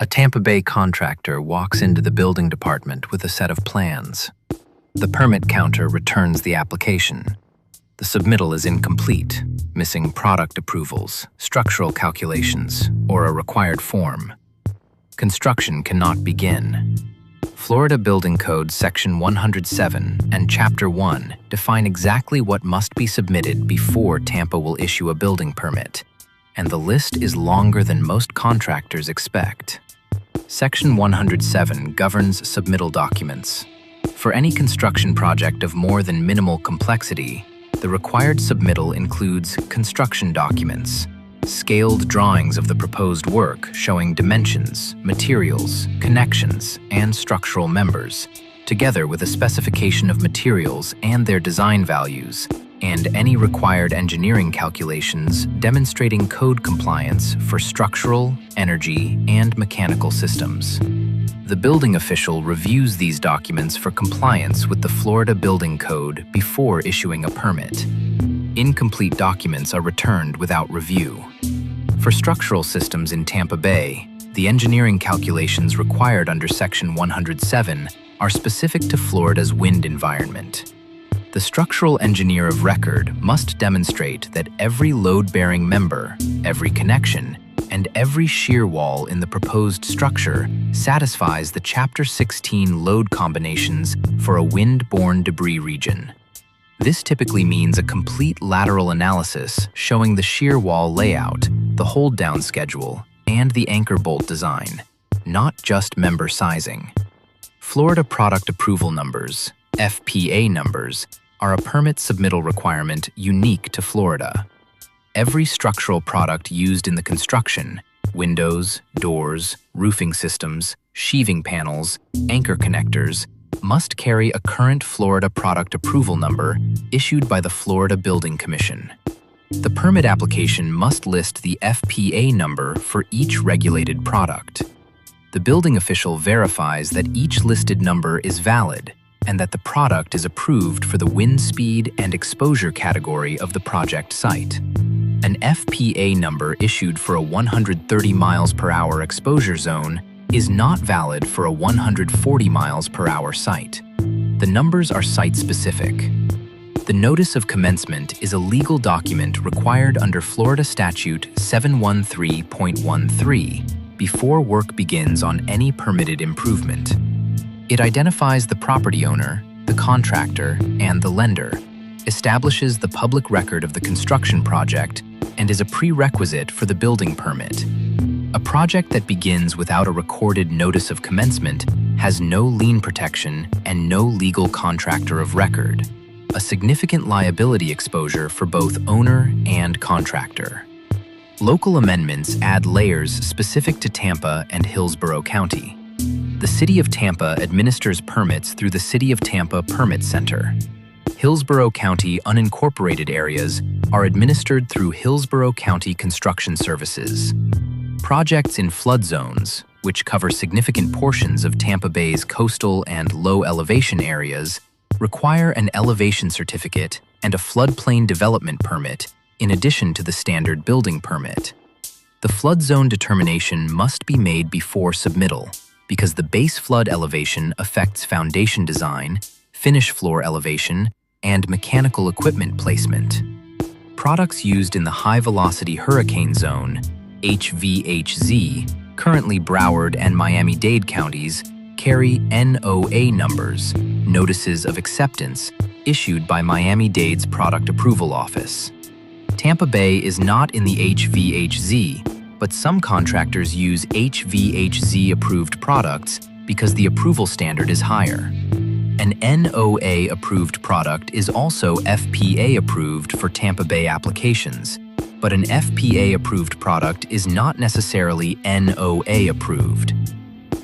A Tampa Bay contractor walks into the building department with a set of plans. The permit counter returns the application. The submittal is incomplete, missing product approvals, structural calculations, or a required form. Construction cannot begin. Florida Building Code Section 107 and Chapter 1 define exactly what must be submitted before Tampa will issue a building permit, and the list is longer than most contractors expect. Section 107 governs submittal documents. For any construction project of more than minimal complexity, the required submittal includes construction documents, scaled drawings of the proposed work showing dimensions, materials, connections, and structural members, together with a specification of materials and their design values, and any required engineering calculations demonstrating code compliance for structural, energy, and mechanical systems. The building official reviews these documents for compliance with the Florida Building Code before issuing a permit. Incomplete documents are returned without review. For structural systems in Tampa Bay, the engineering calculations required under Section 107 are specific to Florida's wind environment. The structural engineer of record must demonstrate that every load-bearing member, every connection, and every shear wall in the proposed structure satisfies the Chapter 16 load combinations for a wind-borne debris region. This typically means a complete lateral analysis showing the shear wall layout, the hold-down schedule, and the anchor bolt design, not just member sizing. Florida Product Approval Numbers, FPA numbers, are a permit submittal requirement unique to Florida. Every structural product used in the construction, windows, doors, roofing systems, sheathing panels, anchor connectors, must carry a current Florida Product Approval Number issued by the Florida Building Commission. The permit application must list the FPA number for each regulated product. The building official verifies that each listed number is valid and that the product is approved for the wind speed and exposure category of the project site. An FPA number issued for a 130 miles per hour exposure zone is not valid for a 140 miles per hour site. The numbers are site-specific. The Notice of Commencement is a legal document required under Florida Statute 713.13 before work begins on any permitted improvement. It identifies the property owner, the contractor, and the lender, establishes the public record of the construction project, and is a prerequisite for the building permit. A project that begins without a recorded notice of commencement has no lien protection and no legal contractor of record, a significant liability exposure for both owner and contractor. Local amendments add layers specific to Tampa and Hillsborough County. The City of Tampa administers permits through the City of Tampa Permit Center. Hillsborough County unincorporated areas are administered through Hillsborough County Construction Services. Projects in flood zones, which cover significant portions of Tampa Bay's coastal and low-elevation areas, require an elevation certificate and a floodplain development permit in addition to the standard building permit. The flood zone determination must be made before submittal because the base flood elevation affects foundation design, finish floor elevation, and mechanical equipment placement. Products used in the high-velocity hurricane zone, HVHZ, currently Broward and Miami-Dade counties, carry NOA numbers, Notices of Acceptance, issued by Miami-Dade's Product Approval Office. Tampa Bay is not in the HVHZ, but some contractors use HVHZ-approved products because the approval standard is higher. An NOA-approved product is also FPA-approved for Tampa Bay applications, but an FPA-approved product is not necessarily NOA-approved.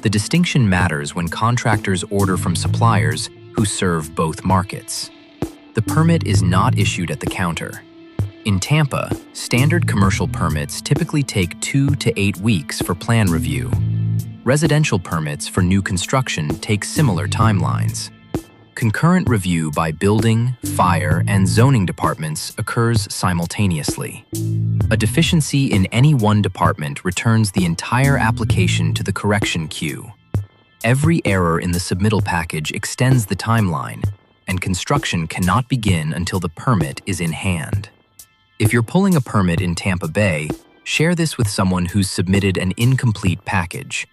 The distinction matters when contractors order from suppliers who serve both markets. The permit is not issued at the counter. In Tampa, standard commercial permits typically take 2 to 8 weeks for plan review. Residential permits for new construction take similar timelines. Concurrent review by building, fire, and zoning departments occurs simultaneously. A deficiency in any one department returns the entire application to the correction queue. Every error in the submittal package extends the timeline, and construction cannot begin until the permit is in hand. If you're pulling a permit in Tampa Bay, share this with someone who's submitted an incomplete package.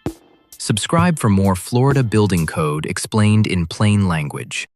Subscribe for more Florida building code explained in plain language.